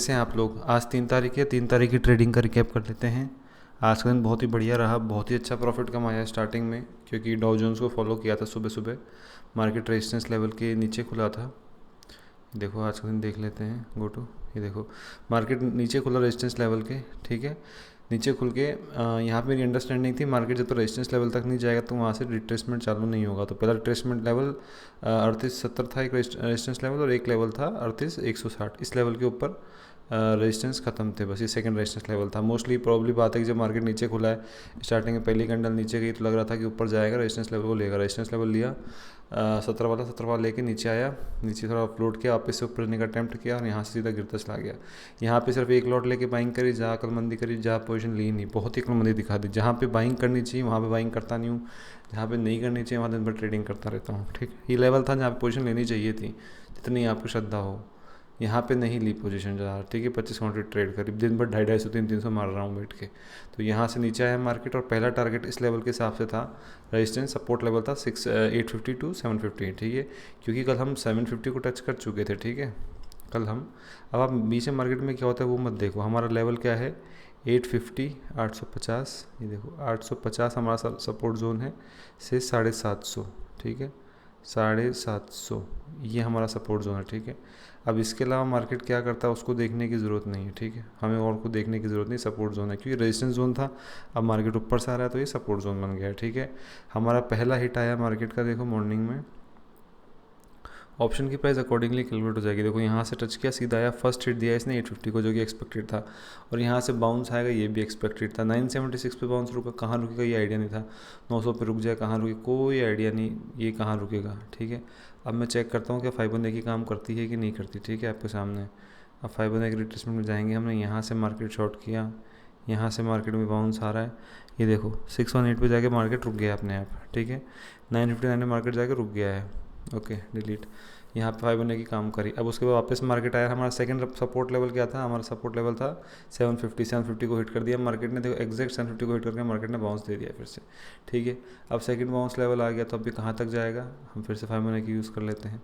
कैसे हैं आप लोग। आज 3 तारीख है, 3 तारीख की ट्रेडिंग का रिकैप कर लेते हैं। आज का दिन बहुत ही बढ़िया रहा, बहुत ही अच्छा प्रॉफिट कमाया स्टार्टिंग में, क्योंकि डाउ जोन्स को फॉलो किया था सुबह सुबह। मार्केट रेजिस्टेंस लेवल के नीचे खुला था। देखो आज का दिन देख लेते हैं, गो टू। ये देखो मार्केट नीचे खुला रेजिस्टेंस लेवल के, ठीक है। नीचे खुल के यहाँ पे मेरी अंडरस्टैंडिंग थी मार्केट जब तो रेजिस्टेंस लेवल तक नहीं जाएगा तो वहाँ से रिट्रेसमेंट चालू नहीं होगा। तो पहला रिट्रेसमेंट लेवल 3870 था, एक रेजिस्टेंस लेवल, और एक लेवल था 38160। इस लेवल के ऊपर रेजिस्टेंस खत्म थे, बस ये सेकंड रेजिस्टेंस लेवल था। मोस्टली प्रॉब्ली बात है कि जब मार्केट नीचे खुला है, स्टार्टिंग में पहली कैंडल नीचे गई तो लग रहा था कि ऊपर जाएगा, रेजिस्टेंस लेवल को लेगा। रेजिस्टेंस लेवल लिया 17 वाला लेके नीचे आया, नीचे थोड़ा फ्लोट किया, वापस से ऊपर लेने का अटैम्प्ट किया और यहाँ से सीधा गिरता चला गया। यहाँ पे सिर्फ एक लॉट लेके बाइंग करी, जहाँ अक्लमंदी करी, जहाँ पोजीशन ली नहीं, बहुत ही अक्लमंदी दिखा दी। जहाँ पे बाइंग करनी चाहिए वहाँ पे बाइंग करता नहीं हूँ, जहाँ पे नहीं करनी चाहिए वहाँ दिन भर ट्रेडिंग करता रहता हूँ। ठीक, ये लेवल था जहाँ पे पोजीशन लेनी चाहिए थी, जितनी आपको श्रद्धा हो। यहाँ पे नहीं ली पोजीशन ज़्यादा, ठीक है। 25 घंटे ट्रेड करीब दिन भर 250-300 मार रहा हूँ बैठ के। तो यहाँ से नीचे आया मार्केट और पहला टारगेट इस लेवल के हिसाब से था, रेजिस्टेंस सपोर्ट लेवल था 850 टू 750, ठीक है। क्योंकि कल हम 750 को टच कर चुके थे, ठीक है, कल हम। अब आप बीच में मार्केट में क्या होता है वो मत देखो। हमारा लेवल क्या है 850, 850। ये देखो 850 हमारा सपोर्ट जोन है, से 750, ठीक है, 750 ये हमारा सपोर्ट जोन है, ठीक है। अब इसके अलावा मार्केट क्या करता है उसको देखने की ज़रूरत नहीं है, ठीक है। हमें और को देखने की ज़रूरत नहीं, सपोर्ट जोन है, क्योंकि रेजिस्टेंस जोन था, अब मार्केट ऊपर से आ रहा है तो ये सपोर्ट जोन बन गया है, ठीक है। हमारा पहला हिट आया मार्केट का, देखो मॉर्निंग में ऑप्शन की प्राइस अकॉर्डिंगली कैलकुलेट हो जाएगी। देखो यहाँ से टच किया, सीधा आया, फर्स्ट हिट दिया इसने 850 को, जो कि एक्सपेक्टेड था, और यहाँ से बाउंस आएगा, ये भी एक्सपेक्टेड था। 976 पे बाउंस रुका, कहाँ रुकेगा ये आइडिया नहीं था। 900 पे रुक जाए, कहाँ रुके कोई आइडिया नहीं, ये कहाँ रुकेगा, ठीक है। अब मैं चेक करता हूँ कि फाइबोनाची काम करती है कि नहीं करती, ठीक है, आपके सामने। अब फाइबोनाची रिट्रेसमेंट में जाएंगे, हमने यहाँ से मार्केट शॉर्ट किया, यहाँ से मार्केट में बाउंस आ रहा है, ये देखो 618 पे जाके मार्केट रुक गया अपने आप, ठीक है। 959 में मार्केट जाके रुक गया है, ओके डिलीट। यहाँ पे 5 की काम करी। अब उसके बाद वापस मार्केट आया, हमारा सेकंड सपोर्ट लेवल क्या था, हमारा सपोर्ट लेवल था 750 को हिट कर दिया मार्केट ने। देखो एग्जैक्ट 750 को हिट करके मार्केट ने बाउंस दे दिया फिर से, ठीक है। अब सेकंड बाउंस लेवल आ गया, तो अभी कहाँ तक जाएगा, हम फिर से 5 यूज़ कर लेते हैं।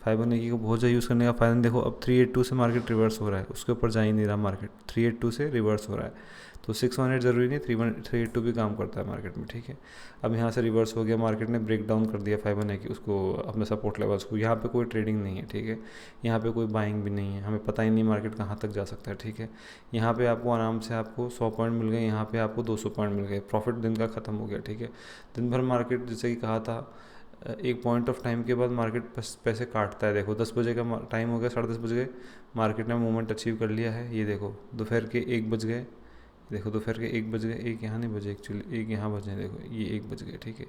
5 को बहुत ज़्यादा यूज़ करने का फ़ायदा। देखो अब 382 से मार्केट रिवर्स हो रहा है, उसके ऊपर जा ही नहीं रहा मार्केट, 382 से रिवर्स हो रहा है। तो 618 ज़रूरी नहीं, 382 भी काम करता है मार्केट में, ठीक है। अब यहाँ से रिवर्स हो गया, मार्केट ने ब्रेक डाउन कर दिया 5 की उसको, अपने सपोर्ट लेवल्स को। यहाँ पे कोई ट्रेडिंग नहीं है, ठीक है, यहाँ पे कोई बाइंग भी नहीं है, हमें पता ही नहीं मार्केट कहाँ तक जा सकता है, ठीक है। यहाँ पे आपको आराम से आपको 100 पॉइंट मिल गए, यहाँ पे आपको 200 पॉइंट मिल गए, प्रॉफिट दिन का ख़त्म हो गया, ठीक है। दिन भर मार्केट जैसे कि कहा था, एक पॉइंट ऑफ टाइम के बाद मार्केट पैसे काटता है। देखो 10 बजे का टाइम हो गया, 10:30 बज गए, मार्केट ने मूवमेंट अचीव कर लिया है। ये देखो दोपहर के 1 बज गए, देखो दोपहर के 1 बज गए, एक यहाँ नहीं बजे एक्चुअली, एक यहाँ बजे, देखो ये 1 बज गए, ठीक है।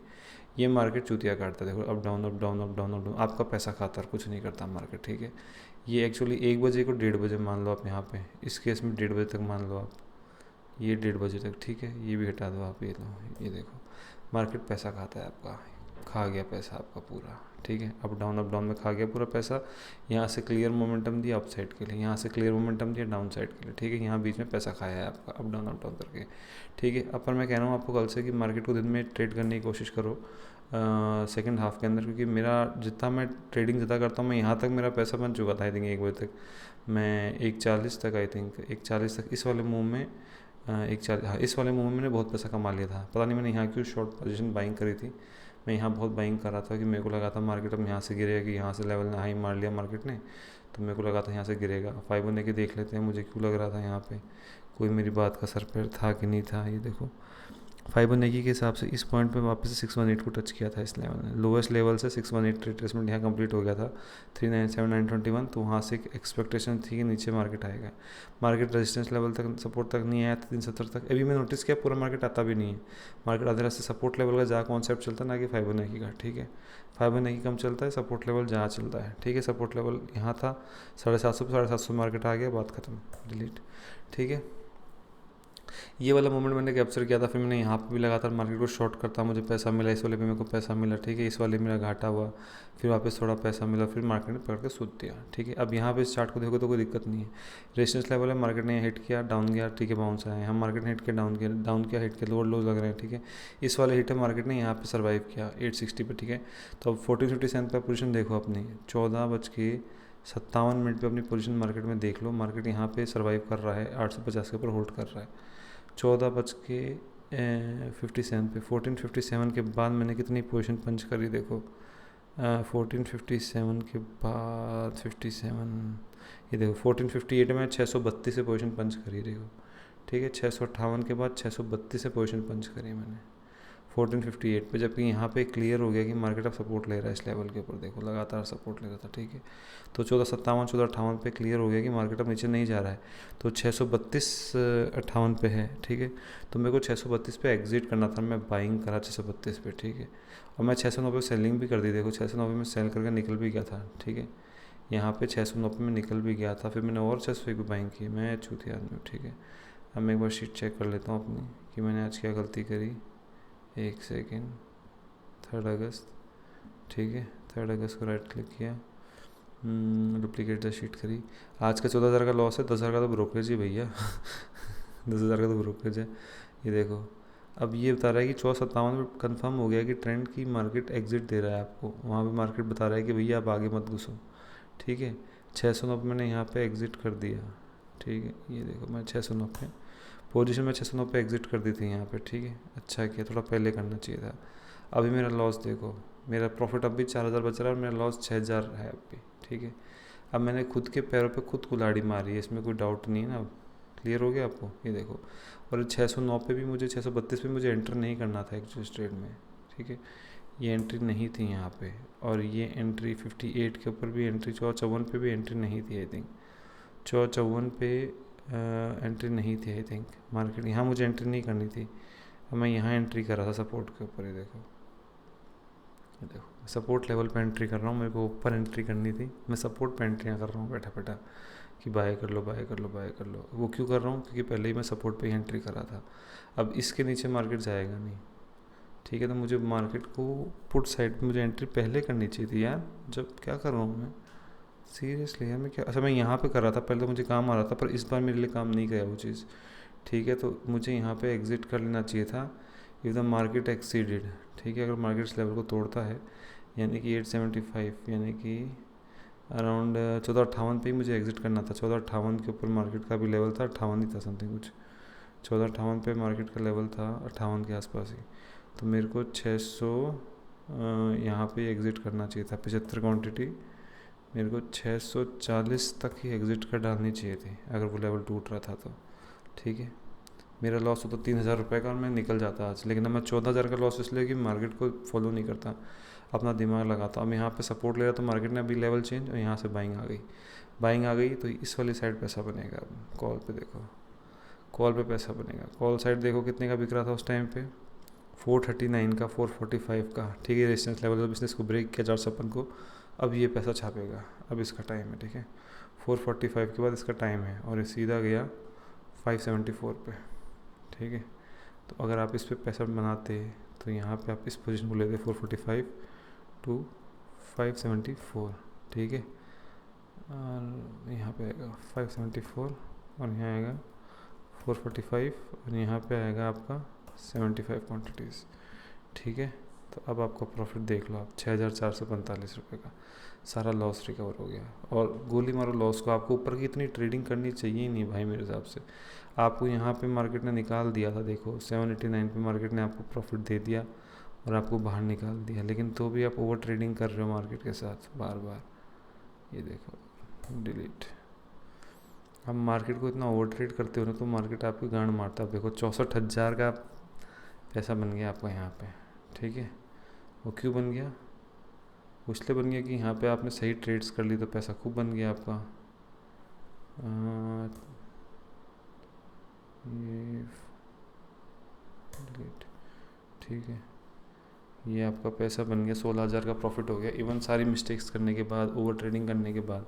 ये मार्केट चूतिया काटता है, देखो up down up down up down up down, आपका पैसा खाता है, कुछ नहीं करता मार्केट, ठीक है। ये एक्चुअली 1 बजे को 1:30 बजे मान लो आप, यहाँ पे इस केस में 1:30 बजे तक मान लो आप, ये 1:30 बजे तक, ठीक है। ये भी हटा दो आप, ये लो, ये देखो मार्केट पैसा खाता है आपका, खा गया पैसा आपका पूरा, ठीक है। अप डाउन में खा गया पूरा पैसा। यहाँ से क्लियर मोमेंटम दिया अप साइड के लिए, यहाँ से क्लियर मोमेंटम दिया डाउन साइड के लिए, ठीक है। यहाँ बीच में पैसा खाया है आपका अप डाउन करके, ठीक है। अब पर मैं कह रहा हूँ आपको कल से कि मार्केट को दिन में ट्रेड करने की कोशिश करो सेकंड हाफ के अंदर, क्योंकि मेरा जितना मैं ट्रेडिंग ज़्यादा करता हूँ, मैं यहाँ तक मेरा पैसा बन चुका था आई थिंक 1 बजे तक, मैं 1:40 तक, आई थिंक 1:40 तक इस वाले मूव में 1:40, हाँ इस वाले मूव में मैंने बहुत पैसा कमा लिया था। पता नहीं मैंने यहाँ क्यों शॉर्ट पोजीशन बाइंग करी थी, मैं यहाँ बहुत बाइंग कर रहा था कि मेरे को लगा था मार्केट अब यहाँ से गिरेगा, कि यहाँ से लेवल ने हाई मार लिया मार्केट ने, तो मेरे को लगा था यहाँ से गिरेगा। 5 के देख लेते हैं मुझे क्यों लग रहा था यहाँ पे कोई मेरी बात का सर पैर था कि नहीं था। ये देखो 5 के हिसाब से इस पॉइंट पे वापस से 618 को टच किया था इस लेवल ने, लोएस्ट लेवल से 618 रिट्रेसमेंट यहाँ कंप्लीट हो गया था 397,921। तो वहाँ से एक एक्सपेक्टेशन थी कि नीचे मार्केट आएगा, मार्केट रेजिस्टेंस लेवल तक सपोर्ट तक नहीं आया था 370 तक। अभी मैं नोटिस किया पूरा मार्केट आता भी नहीं है, मार्केट आधे रास्ते सपोर्ट लेवल का जहाँ कॉन्सेप्ट चलता है ना कि 5 का, ठीक है। 5 कम चलता है, सपोर्ट लेवल जहाँ चलता है, ठीक है। सपोर्ट लेवल यहाँ था 750 पे, 750 मार्केट आ गया, बात खत्म, डिलीट, ठीक है। ये वाला मोमेंट मैंने कैप्चर किया था, फिर मैंने यहाँ पे भी लगातार मार्केट को शॉर्ट करता, मुझे पैसा मिला, इस वाले पे मेरे को पैसा मिला, ठीक है। इस वाले मेरा घाटा हुआ, फिर वापस थोड़ा पैसा मिला, फिर मार्केट ने पकड़ के सूद दिया, ठीक है। अब यहाँ पे इस चार्ट को देखो तो कोई दिक्कत नहीं है, रेजिस्टेंस लेवल है, मार्केट ने हिट किया, डाउन गया, ठीक है, बाउंस आया, यहाँ मार्केट ने हिट किया, डाउन किया, हिट किया, लोअर लोज लग रहे हैं, ठीक है। इस वाले हिट है मार्केट ने यहाँ पे सर्वाइव किया 860 पे, ठीक है। तो अब 1457 पर पोजीशन देखो अपनी, 14 बज के 57 मिनट पे अपनी पोजीशन मार्केट में देख लो, मार्केट यहाँ पे सरवाइव कर रहा है, 850 के ऊपर होल्ड कर रहा है। 14:57 पे 14:57 के बाद मैंने कितनी पोजीशन पंच करी देखो, 14:57 के बाद 57, ये देखो 14:58 में 632 से पोजीशन पंच करी देखो, ठीक है। 658 के बाद 632 से पोजीशन पंच करी मैंने 14:58 पे, जबकि यहाँ पे क्लियर हो गया कि मार्केट अब सपोर्ट ले रहा है इस लेवल के ऊपर, देखो लगातार सपोर्ट ले रहा था, ठीक है। तो 14:57 14:58 पे क्लियर हो गया कि मार्केट अब नीचे नहीं जा रहा है, तो 632.58 पे है, ठीक है। तो मेरे को 632 पे एग्जिट करना था, मैं बाइंग करा 632 पे, ठीक है। और मैं 609 पे सेलिंग भी कर दी, देखो 609 में सेल करके निकल भी गया था, ठीक है। यहाँ पे 609 में निकल भी गया था, फिर मैंने और 600 पे बाइंग की, मैं चूती आदमी हूँ, ठीक है। अब मैं एक बार शीट चेक कर लेता हूँ अपनी कि मैंने आज क्या गलती करी। एक सेकेंड, 3 अगस्त, ठीक है। 3 अगस्त को राइट क्लिक किया, डुप्लीकेट द शीट करी। आज का 14,000 का लॉस है, 10,000 का तो ब्रोकरेज ही भैया 10,000 का तो ब्रोकरेज है। ये देखो अब ये बता रहा है कि 14:57 में कंफर्म हो गया कि ट्रेंड की मार्केट एग्जिट दे रहा है आपको, वहाँ पे मार्केट बता रहा है कि भैया आप आगे मत घुसो, ठीक है। 609 पे मैंने यहाँ पे एग्जिट कर दिया, ठीक है। ये देखो मैं 609 पे पोजीशन में 609 पे एग्जिट कर दी थी यहाँ पे, ठीक है। अच्छा किया, थोड़ा पहले करना चाहिए था। अभी मेरा लॉस देखो, मेरा प्रॉफिट अभी 4,000 बच रहा है और मेरा लॉस 6,000 है अभी, ठीक है। अब मैंने खुद के पैरों पे खुद कुल्हाड़ी मारी है, इसमें कोई डाउट नहीं है ना। अब क्लियर हो गया आपको, ये देखो। और 609 पे भी मुझे 632 पे मुझे एंटर नहीं करना था एक्चुअली ट्रेड में, ठीक है। ये एंट्री नहीं थी यहाँ पे, और ये एंट्री 58 के ऊपर भी एंट्री, 454 पे भी एंट्री नहीं थी आई थिंक, 454 पे एंट्री नहीं थी आई थिंक मार्केट, यहाँ मुझे एंट्री नहीं करनी थी। अब मैं यहाँ एंट्री कर रहा था सपोर्ट के ऊपर, ये देखो, ये देखो सपोर्ट लेवल पे एंट्री कर रहा हूँ, मेरे को ऊपर एंट्री करनी थी, मैं सपोर्ट पे एंट्रियाँ कर रहा हूँ बैठा बैठा कि बाय कर लो बाय कर लो बाय कर लो। वो क्यों कर रहा हूँ, क्योंकि पहले ही मैं सपोर्ट पे ही एंट्री करा था। अब इसके नीचे मार्केट जाएगा नहीं, ठीक है। तो मुझे मार्केट को पुट साइड पे मुझे एंट्री पहले करनी चाहिए थी यार, जब क्या कर रहा हूँ मैं सीरियसली यार, मैं क्या, अच्छा मैं यहाँ पे कर रहा था पहले, तो मुझे काम आ रहा था, पर इस बार मेरे लिए काम नहीं गया वो चीज़, ठीक है। तो मुझे यहाँ पे एग्जिट कर लेना चाहिए था इफ़ द मार्केट एक्सीडेड, ठीक है। अगर मार्केट इस लेवल को तोड़ता है, यानी कि 875, यानी कि अराउंड 1458 पे ही मुझे एग्जिट करना था। 1458 के ऊपर मार्केट का भी लेवल था, 58 ही था समथिंग कुछ, 1458 पे मार्केट का लेवल था 58 के आसपास ही। तो मेरे को 600 यहाँ पे एग्ज़िट करना चाहिए था, 75 क्वांटिटी मेरे को 640 तक ही एग्ज़िट कर डालनी चाहिए थी अगर वो लेवल टूट रहा था तो, ठीक है। मेरा लॉस होता 3,000 रुपये का और मैं निकल जाता आज, लेकिन अब मैं 14,000 का लॉस इसलिए कि मार्केट को फॉलो नहीं करता, अपना दिमाग लगाता। अब यहाँ पे सपोर्ट ले रहा तो मार्केट ने अभी लेवल चेंज और यहाँ से बाइंग आ गई तो इस वाली साइड पैसा बनेगा। अब कॉल पे देखो, कॉल पे पैसा बनेगा, कॉल साइड देखो कितने का बिक रहा था उस टाइम पे, 439 का, 445 का, ठीक है। रेजिस्टेंस लेवल जब इसने इसको ब्रेक किया 456 को, अब ये पैसा छापेगा, अब इसका टाइम है, ठीक है। 445 के बाद इसका टाइम है और ये सीधा गया 574 पे, ठीक है। तो अगर आप इस पे पैसा बनाते तो यहाँ पे आप इस पोजीशन को लेते 445 टू 574, ठीक है। और यहाँ पे आएगा 574 और यहाँ आएगा 445 और यहाँ पे आएगा आपका 75 क्वान्टिटीज़, ठीक है। तो अब आपका प्रॉफिट देख लो आप, 6,445 रुपये का सारा लॉस रिकवर हो गया। और गोली मारो लॉस को, आपको ऊपर की इतनी ट्रेडिंग करनी चाहिए ही नहीं भाई मेरे हिसाब से। आपको यहाँ पे मार्केट ने निकाल दिया था, देखो 789 पे मार्केट ने आपको प्रॉफिट दे दिया और आपको बाहर निकाल दिया, लेकिन तो भी आप ओवर ट्रेडिंग कर रहे हो मार्केट के साथ बार बार। ये देखो डिलीट, आप मार्केट को इतना ओवर ट्रेड करते हो ना तो मार्केट आपकी गांड मारता है। देखो 64,000 का पैसा बन गया आपका यहाँ पे, ठीक है। वो क्यों बन गया, वो इसलिए बन गया कि यहाँ पे आपने सही ट्रेड्स कर ली तो पैसा खूब बन गया आपका। ये डिलीट, ठीक है। ये आपका पैसा बन गया, 16,000 का प्रॉफिट हो गया, इवन सारी मिस्टेक्स करने के बाद, ओवर ट्रेडिंग करने के बाद।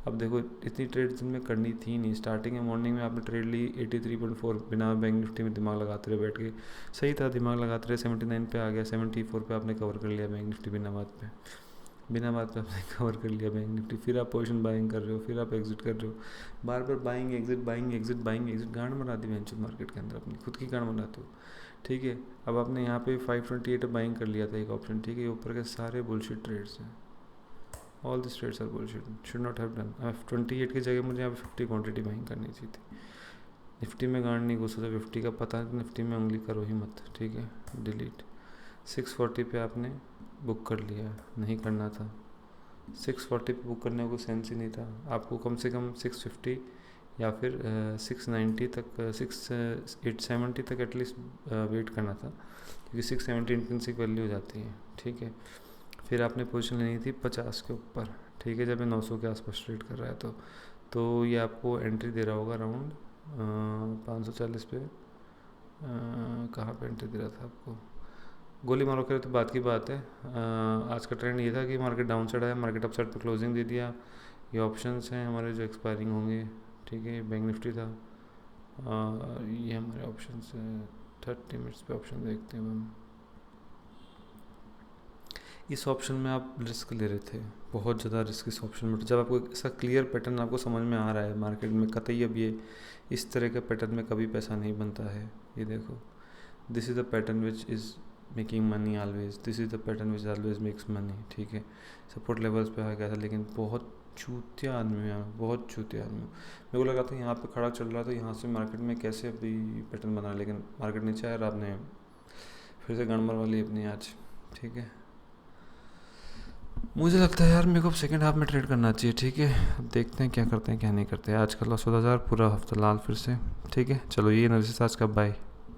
अब देखो इतनी ट्रेड जिनमें करनी थी नहीं, स्टार्टिंग में मॉर्निंग में आपने ट्रेड ली 83.4 बिना बैंक निफ्टी में दिमाग लगाते रहे बैठ के, सही था, दिमाग लगाते रहे, 79 पे आ गया, 74 पे आपने कवर कर लिया बैंक निफ्टी बिना बात पे आपने कवर कर लिया बैंक निफ्टी। फिर आप पोजीशन बाइंग कर रहे हो, फिर आप एग्जिट कर रहे हो, बार बार बाइंग एग्जिट गांड बना दी वेंचर मार्केट के अंदर, अपनी खुद की गांड बनाते हो, ठीक है। अब आपने यहाँ पे 528 बाइंग कर लिया था एक ऑप्शन, ठीक है। ऊपर के सारे बुलशिट ट्रेड्स हैं, all this trades are bullshit, should not have done. 28 की जगह मुझे यहाँ पे 50 क्वांटिटी बाइंग करनी चाहिए थी। निफ्टी में गांड नहीं घुसा था, 50 का पता है, निफ्टी में उंगली करो ही मत, ठीक है, डिलीट। 640 पे आपने बुक कर लिया, नहीं करना था। 640 पे बुक करने का कोई सेंस ही नहीं था। आपको कम से कम 650 या फिर 690 तक, 870 तक एटलीस्ट वेट करना था, क्योंकि 670 इंट्रिंसिक वैल्यू हो जाती है, ठीक है। फिर आपने पोजीशन लेनी थी 50 के ऊपर, ठीक है, जब ये 900 के आसपास ट्रेड कर रहा है तो ये आपको एंट्री दे रहा होगा अराउंड 540 पे। कहाँ पे एंट्री दे रहा था आपको, गोली मारो करे तो बात की बात है। आज का ट्रेंड ये था कि मार्केट डाउन साइड है, मार्केट अप साइड पे क्लोजिंग दे दिया। ये ऑप्शंस हैं हमारे जो एक्सपायरिंग होंगे, ठीक है। बैंक निफ्टी था, ये हमारे ऑप्शंस हैं। 30 मिनट्स पे ऑप्शन देखते हैं हम। इस ऑप्शन में आप रिस्क ले रहे थे, बहुत ज़्यादा रिस्क इस ऑप्शन में। जब आपको इसका क्लियर पैटर्न आपको समझ में आ रहा है मार्केट में, कतई अब ये इस तरह के पैटर्न में कभी पैसा नहीं बनता है। ये देखो, this is the pattern which is making money always, this is the pattern which always makes money, ठीक है। सपोर्ट लेवल्स पे आ गया था, लेकिन बहुत चूतिया आदमी है, बहुत चूतिया आदमी। मेरे को लगा था यहाँ पे खड़ा चल रहा था, यहाँ से मार्केट में कैसे अभी पैटर्न बना, लेकिन मार्केट नीचे आया और आपने फिर से गड़बड़ वाली अपनी आज, ठीक है। मुझे लगता है यार मेरे को अब सेकेंड हाफ में ट्रेड करना चाहिए, ठीक है। अब देखते हैं क्या करते हैं क्या नहीं करते। आज का लॉस 10,000, पूरा हफ्ता लाल फिर से, ठीक है। चलो ये एनालिसिस आज का, बाय।